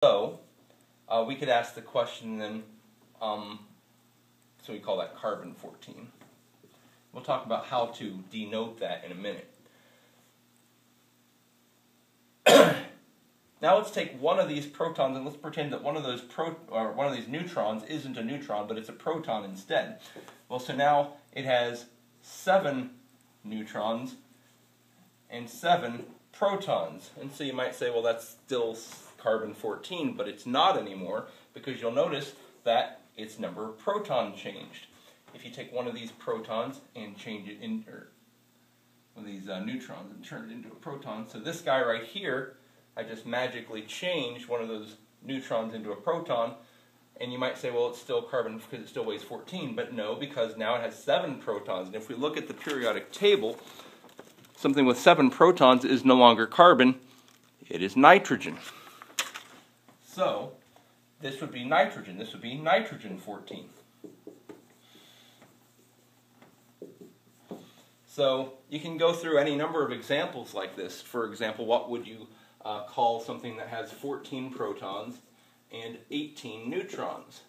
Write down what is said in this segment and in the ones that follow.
So we could ask the question then, so we call that carbon-14. We'll talk about how to denote that in a minute. Now let's take one of these protons and let's pretend that one of these neutrons isn't a neutron, but it's a proton instead. Well, so now it has 7 neutrons and 7 protons. And so you might say, well, that's still carbon-14, but it's not anymore, because you'll notice that its number of protons changed. If you take one of these protons and change it into one of these neutrons and turn it into a proton, so this guy right here, I just magically changed one of those neutrons into a proton, and you might say, well, it's still carbon because it still weighs 14, but no, because now it has 7 protons. And if we look at the periodic table, something with 7 protons is no longer carbon, it is nitrogen. So this would be nitrogen. This would be nitrogen-14. So you can go through any number of examples like this. For example, what would you call something that has 14 protons and 18 neutrons?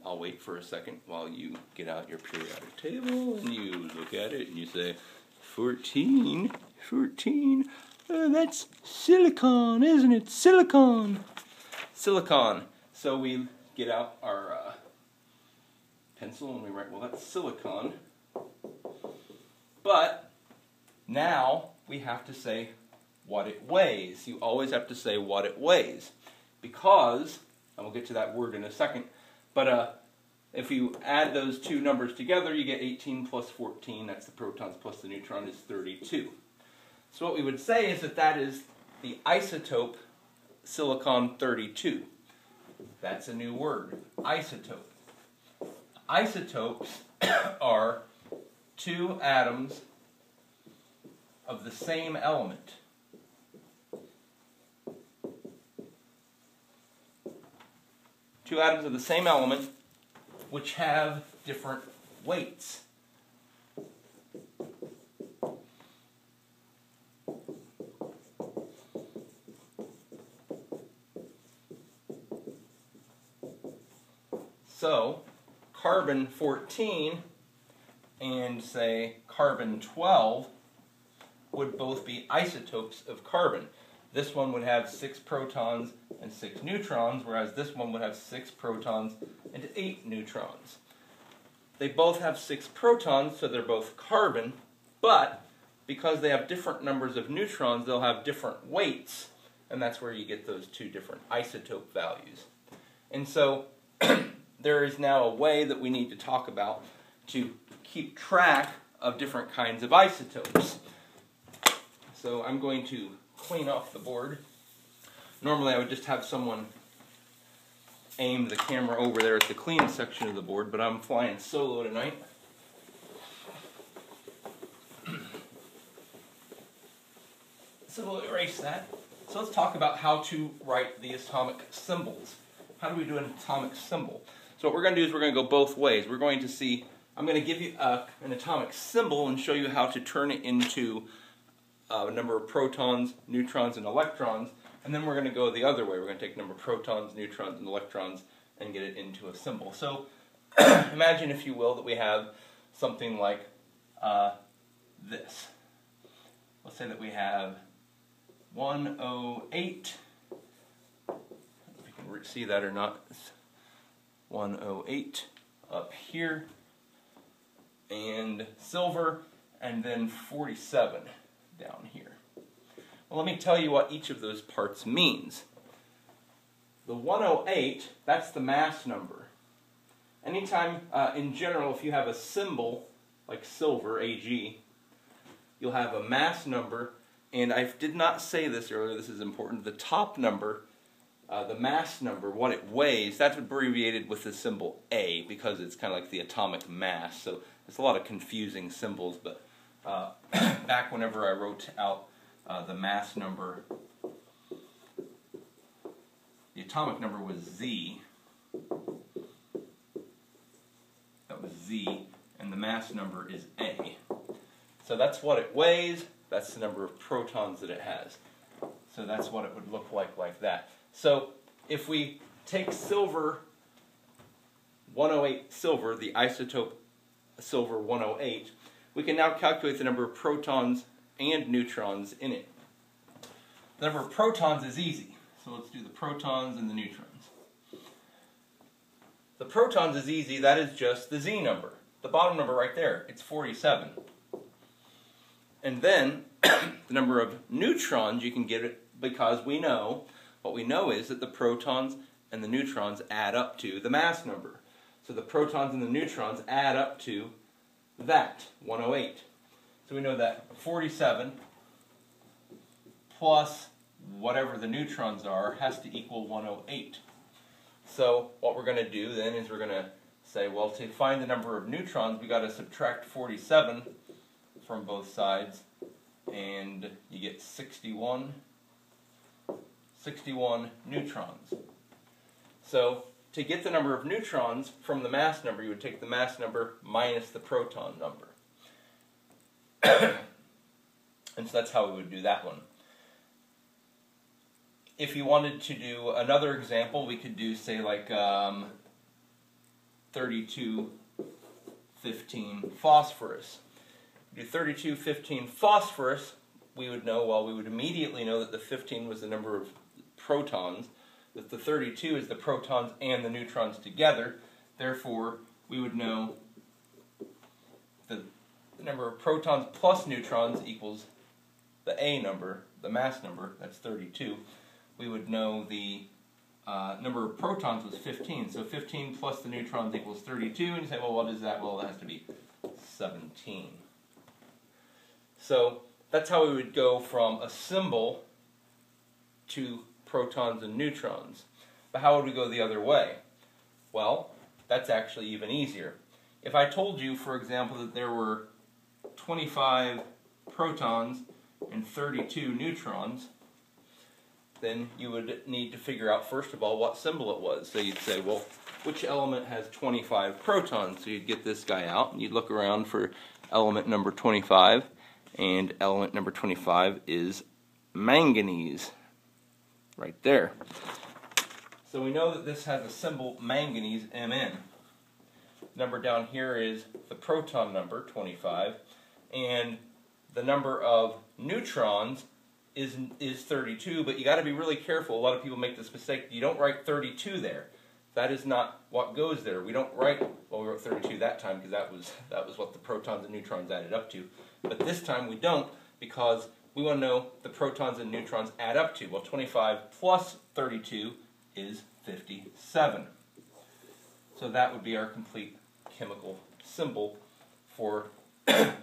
I'll wait for a second while you get out your periodic table and you look at it and you say, 14, that's silicon, isn't it? Silicon. So we get out our pencil and we write, well, that's silicon. But now we have to say what it weighs. You always have to say what it weighs, because, and we'll get to that word in a second, but if you add those two numbers together, you get 18 plus 14, that's the protons plus the neutron, is 32. So what we would say is that that is the isotope silicon-32. That's a new word, isotope. Isotopes are 2 atoms of the same element. Two atoms of the same element which have different weights. So, carbon-14 and, say, carbon-12 would both be isotopes of carbon. This one would have 6 protons and 6 neutrons, whereas this one would have 6 protons and 8 neutrons. They both have 6 protons, so they're both carbon, but because they have different numbers of neutrons, they'll have different weights, and that's where you get those 2 different isotope values. And so there is now a way that we need to talk about to keep track of different kinds of isotopes. So I'm going to clean off the board. Normally I would just have someone aim the camera over there at the clean section of the board, but I'm flying solo tonight. So we'll erase that. So let's talk about how to write the atomic symbols. How do we do an atomic symbol? So what we're going to do is we're going to go both ways. We're going to see, I'm going to give you an atomic symbol and show you how to turn it into a number of protons, neutrons, and electrons, and then we're going to go the other way. We're going to take a number of protons, neutrons, and electrons and get it into a symbol. So imagine, if you will, that we have something like this. Let's say that we have 108. I don't know if you can see that or not. It's 108 up here, and silver, and then 47 down here. Well, let me tell you what each of those parts means. The 108, that's the mass number. Anytime, in general, if you have a symbol like silver, Ag, you'll have a mass number, and I did not say this earlier, this is important, the top number, the mass number, what it weighs, that's abbreviated with the symbol A, because it's kind of like the atomic mass, so there's a lot of confusing symbols, but back whenever I wrote out the mass number, the atomic number was Z. That was Z, and the mass number is A. So that's what it weighs, that's the number of protons that it has. So that's what it would look like that. So if we take silver 108 silver, the isotope silver 108, we can now calculate the number of protons and neutrons in it. The number of protons is easy. So let's do the protons and the neutrons. The protons is easy, that is just the Z number. The bottom number right there, it's 47. And then, the number of neutrons, you can get it because we know, what we know is that the protons and the neutrons add up to the mass number. So the protons and the neutrons add up to that, 108. So we know that 47 plus whatever the neutrons are has to equal 108. So what we're going to do then is we're going to say, well, to find the number of neutrons, we got to subtract 47 from both sides, and you get 61 neutrons. So to get the number of neutrons from the mass number, you would take the mass number minus the proton number. And so that's how we would do that one. If you wanted to do another example, we could do, say, like 3215 phosphorus. Do 3215 phosphorus, we would know, well, we would immediately know that the 15 was the number of protons, that the 32 is the protons and the neutrons together. Therefore, we would know the number of protons plus neutrons equals the A number, the mass number, that's 32. We would know the number of protons was 15. So 15 plus the neutrons equals 32. And you say, well, what is that? Well, that has to be 17. So that's how we would go from a symbol to protons and neutrons. But how would we go the other way? Well, that's actually even easier. If I told you, for example, that there were 25 protons and 32 neutrons, then you would need to figure out, first of all, what symbol it was. So you'd say, well, which element has 25 protons? So you'd get this guy out, and you'd look around for element number 25, and element number 25 is manganese, right there. So we know that this has a symbol manganese, Mn. Number down here is the proton number, 25, and the number of neutrons is 32, but you got to be really careful. A lot of people make this mistake. You don't write 32 there. That is not what goes there. We don't write, well, we wrote 32 that time because that was what the protons and neutrons added up to. But this time we don't, because we want to know the protons and neutrons add up to. Well, 25 plus 32 is 57. So that would be our complete chemical symbol for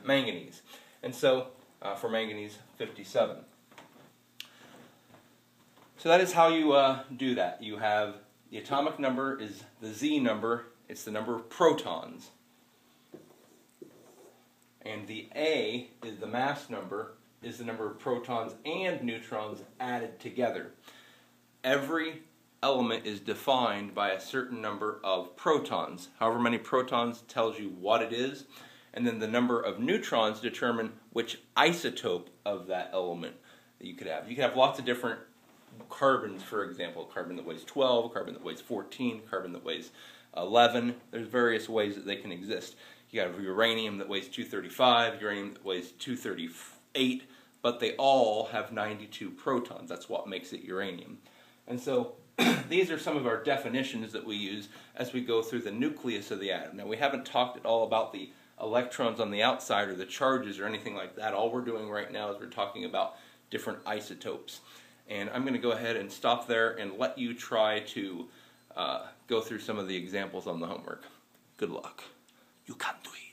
manganese. And so for manganese, 57. So that is how you do that. You have the atomic number is the Z number. It's the number of protons. And the A is the mass number, is the number of protons and neutrons added together. Every element is defined by a certain number of protons. However many protons tells you what it is, and then the number of neutrons determine which isotope of that element that you could have. You could have lots of different carbons, for example, carbon that weighs 12, carbon that weighs 14, carbon that weighs 11. There's various ways that they can exist. You have uranium that weighs 235, uranium that weighs 238, but they all have 92 protons. That's what makes it uranium. And so these are some of our definitions that we use as we go through the nucleus of the atom. Now, we haven't talked at all about the electrons on the outside or the charges or anything like that. All we're doing right now is we're talking about different isotopes. And I'm going to go ahead and stop there and let you try to go through some of the examples on the homework. Good luck. You can do it.